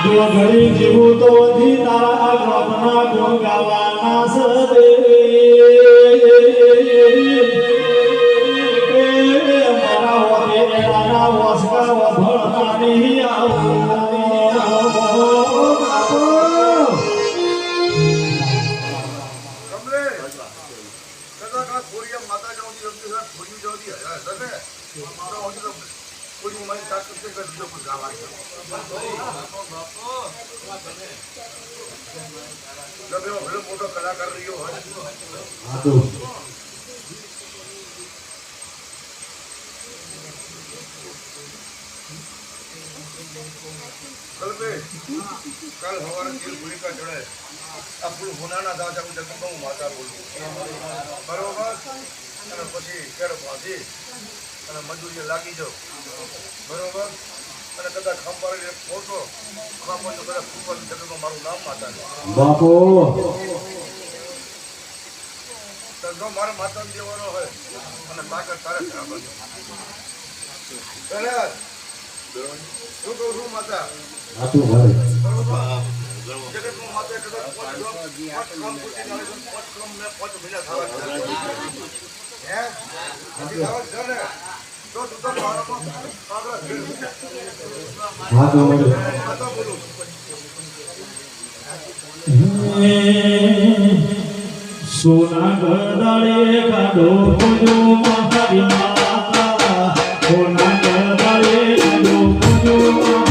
જો ઘડી જીવું તો વધી તારા ગામના ગુણ ગાવાના સદે મારા હોતે એના વસકા વભળતાની મોટો કલાકાર રહ્યો હોય કાલ સવારે તેલ ભૂલિકા ચડે આપણું ગુનાના દાદા હું જગત હું માતા બોલું બરોબર અને પછી કેળ ભાજી અને મજૂરી લાગી જાઉં બરોબર અને કદાચ ખંભાળી ફોટો ખાવા તો કદાચ ઉપર જગતમાં મારું નામ માતા બાપો જો મારા માતા દેવાનો હોય અને તાકાત તારે ખરાબ શું કહું છું માતા જગતમાં માતા કદાચ તો તું તો માતા બોલું સોના ગદાળે કાઢો મારી માતા સોના ગદાળે કાઢો